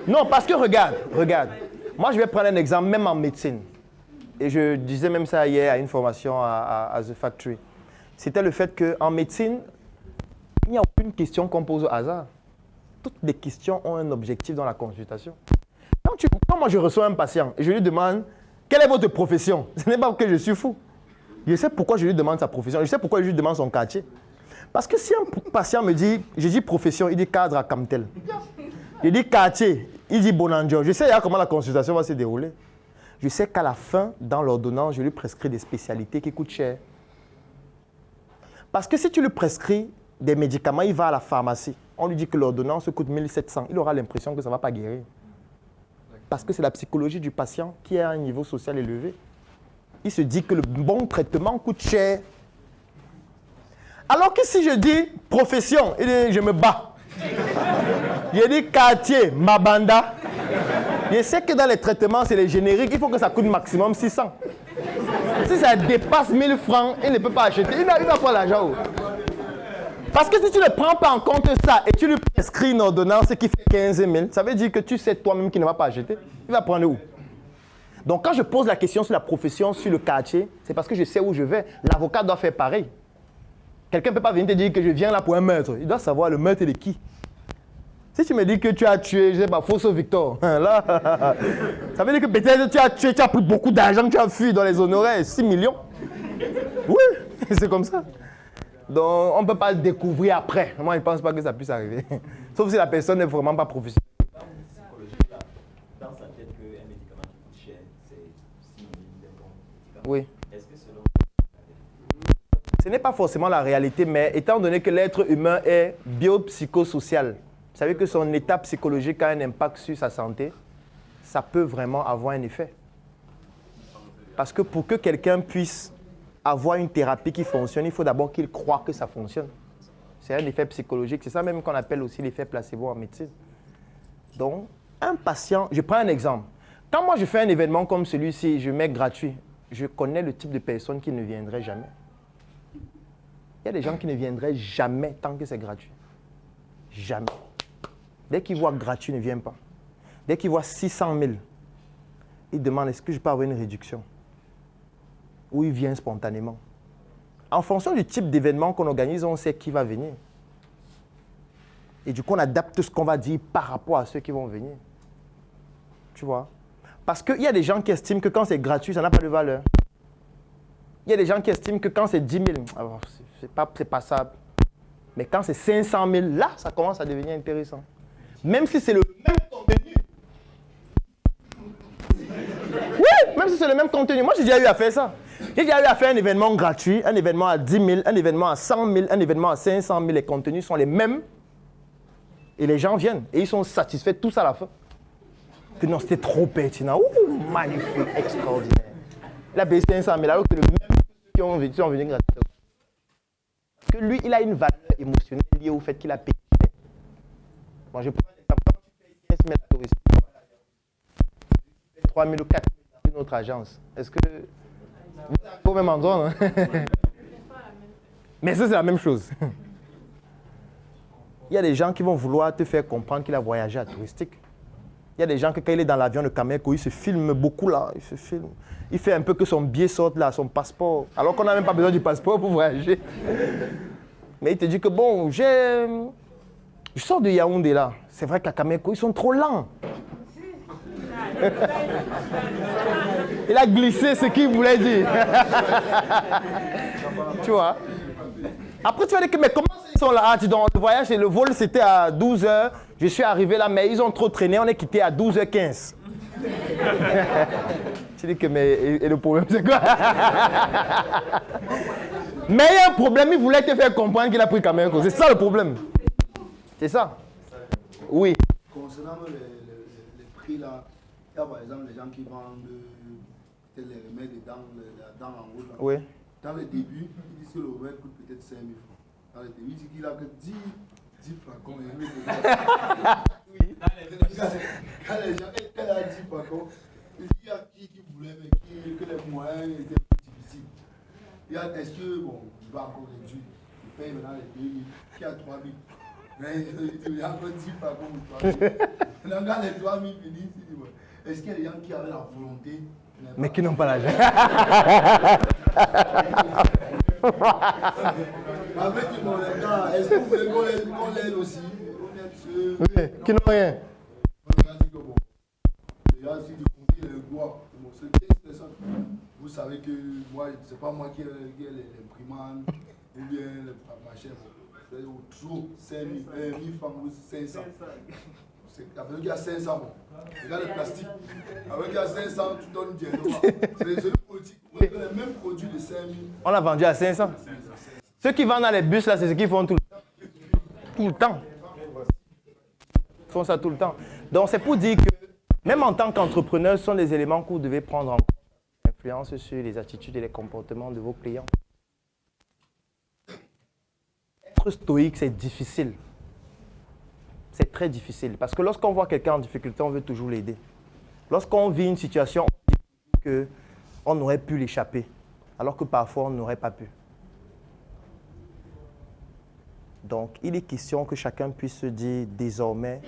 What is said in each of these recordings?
Non, parce que regarde. Moi, je vais prendre un exemple, même en médecine. Et je disais même ça hier à une formation à The Factory. C'était le fait qu'en médecine, il n'y a aucune question qu'on pose au hasard. Toutes les questions ont un objectif dans la consultation. Quand moi je reçois un patient et je lui demande « Quelle est votre profession ?» Ce n'est pas que je suis fou. Je sais pourquoi je lui demande sa profession. Je sais pourquoi je lui demande son quartier. Parce que si un patient me dit, je dis profession, il dit cadre à Camtel. Je dis quartier, il dit Bonanjo. Je sais comment la consultation va se dérouler. Je sais qu'à la fin, dans l'ordonnance, je lui prescris des spécialités qui coûtent cher. Parce que si tu lui prescris des médicaments, il va à la pharmacie. On lui dit que l'ordonnance coûte 1700. Il aura l'impression que ça ne va pas guérir. Parce que c'est la psychologie du patient qui est à un niveau social élevé. Il se dit que le bon traitement coûte cher. Alors que si je dis profession, il dit je me bats. Je dis quartier, Mabanda. Je sais que dans les traitements, c'est les génériques, il faut que ça coûte maximum 600. Si ça dépasse 1000 francs, il ne peut pas acheter. Il n'a pas l'argent. Parce que si tu ne prends pas en compte ça et tu lui prescris une ordonnance qui fait 15 000, ça veut dire que tu sais toi-même qu'il ne va pas acheter. Il va prendre où? Donc quand je pose la question sur la profession, sur le quartier, c'est parce que je sais où je vais. L'avocat doit faire pareil. Quelqu'un ne peut pas venir te dire que je viens là pour un meurtre. Il doit savoir le meurtre de qui. Si tu me dis que tu as tué, je ne sais pas, Fosso Victor, là, ça veut dire que peut-être tu as tué, tu as pris beaucoup d'argent, tu as fui dans les honoraires, 6 millions. Oui, c'est comme ça. Donc on ne peut pas le découvrir après. Moi, je ne pense pas que ça puisse arriver. Sauf si la personne n'est vraiment pas professionnelle. Dans sa tête qu'un médicament qui coûte cher, c'est 6 000 médicaments. Oui. Est-ce que selon Ce n'est pas forcément la réalité, mais étant donné que l'être humain est biopsychosocial, vous savez que son état psychologique a un impact sur sa santé, ça peut vraiment avoir un effet. Parce que pour que quelqu'un puisse avoir une thérapie qui fonctionne, il faut d'abord qu'il croie que ça fonctionne. C'est un effet psychologique. C'est ça même qu'on appelle aussi l'effet placebo en médecine. Donc, un patient, je prends un exemple. Quand moi je fais un événement comme celui-ci, je mets gratuit, je connais le type de personnes qui ne viendraient jamais. Il y a des gens qui ne viendraient jamais tant que c'est gratuit. Jamais. Dès qu'ils voient gratuit, ils ne viennent pas. Dès qu'ils voient 600 000, ils demandent est-ce que je peux avoir une réduction? Ou ils viennent spontanément. En fonction du type d'événement qu'on organise, on sait qui va venir. Et du coup, on adapte ce qu'on va dire par rapport à ceux qui vont venir. Tu vois? Parce qu'il y a des gens qui estiment que quand c'est gratuit, ça n'a pas de valeur. Il y a des gens qui estiment que quand c'est 10 000, alors c'est pas ça. Mais quand c'est 500 000, là, ça commence à devenir intéressant. Même si c'est le même contenu. Oui, même si c'est le même contenu. Moi, j'ai déjà eu à faire ça. J'ai déjà eu à faire un événement gratuit, un événement à 10 000, un événement à 100 000, un événement à 500 000. Les contenus sont les mêmes. Et les gens viennent. Et ils sont satisfaits tous à la fin. Que non, c'était trop pertinent. Ouh, magnifique, extraordinaire. Il a payé 500 000 alors que le même qui ont venu gratuitement. Que lui, il a une valeur émotionnelle liée au fait qu'il a payé. Bon, je prends l'exemple. Quand tu payes 15 000 à touristes, 3 000 ou 4 000 dans une autre agence. Est-ce que vous êtes au même endroit, non? Mais ça, c'est la même chose. Il y a des gens qui vont vouloir te faire comprendre qu'il a voyagé à touristique. Il y a des gens que quand il est dans l'avion de Cameco, il se filme beaucoup là. Il se filme. Il fait un peu que son billet sorte là, son passeport. Alors qu'on n'a même pas besoin du passeport pour voyager. Mais il te dit que bon, je sors de Yaoundé là. C'est vrai qu'à Cameco, ils sont trop lents. Il a glissé ce qu'il voulait dire. Tu vois? Après, tu vas dire que, mais comment ils sont là? Ah, tu dis, le voyage, le vol, c'était à 12h. Je suis arrivé là, mais ils ont trop traîné. On est quitté à 12h15. Tu dis que, mais et le problème, c'est quoi? Mais il y a un problème, il voulait te faire comprendre qu'il a pris quand même. C'est ça le problème. C'est ça? Oui. Concernant les prix là, il y a par exemple les gens qui vendent les remèdes dans en haut. Là. Oui. Dans le début, ils disent que le remède coûte peut-être 5 000 francs. Dans le début, ils disent qu'il a que 10 flacons. Oui. Quand les gens, quand il a 10 flacons, il y a qui voulait, mais que les moyens étaient plus difficiles. Est-ce que, bon, il va encore réduire, il paye maintenant les 2 000, qui a 3 000. Mais il y a encore 10 flacons ou 3 000. On regarde les 3000 finis. Est-ce qu'il y a des gens qui avaient la volonté? Mais qui n'ont pas l'argent. Avec les gars, est-ce que vous voulez qu'on l'aide aussi? Oui, qui n'ont rien. Déjà, si tu comptes les doigts, c'est 15 personnes. Vous savez que moi, c'est pas moi qui ai l'imprimante ou bien le machin. C'est trop 5 000 francs ou 500. Avec il y a 500, bon. Regarde le plastique. Avec il y a 500, tu donnes 10 dollars. C'est le produit. Les mêmes produits de 5 000. On l'a vendu à 500. Ceux qui vendent dans les bus, là, c'est ce qu'ils font tout le temps. Tout le temps. Ils font ça tout le temps. Donc, c'est pour dire que, même en tant qu'entrepreneur, ce sont des éléments que vous devez prendre en compte. Influence sur les attitudes et les comportements de vos clients. Être stoïque, c'est difficile. C'est très difficile. Parce que lorsqu'on voit quelqu'un en difficulté, on veut toujours l'aider. Lorsqu'on vit une situation, on dit qu'on aurait pu l'échapper, alors que parfois on n'aurait pas pu. Donc, il est question que chacun puisse se dire désormais,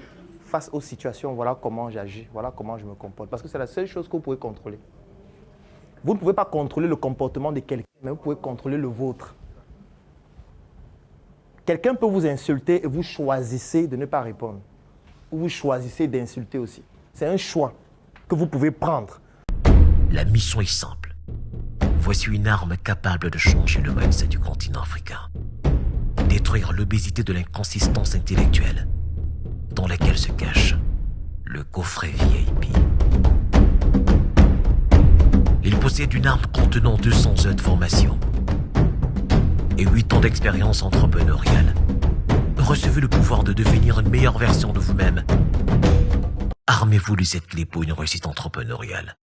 face aux situations, voilà comment j'agis, voilà comment je me comporte. Parce que c'est la seule chose que vous pouvez contrôler. Vous ne pouvez pas contrôler le comportement de quelqu'un, mais vous pouvez contrôler le vôtre. Quelqu'un peut vous insulter et vous choisissez de ne pas répondre. Ou vous choisissez d'insulter aussi. C'est un choix que vous pouvez prendre. La mission est simple. Voici une arme capable de changer le mindset du continent africain. Détruire l'obésité de l'inconsistance intellectuelle dans laquelle se cache le coffret VIP. Il possède une arme contenant 200 heures de formation et 8 ans d'expérience entrepreneuriale. Recevez le pouvoir de devenir une meilleure version de vous-même. Armez-vous de cette clé pour une réussite entrepreneuriale.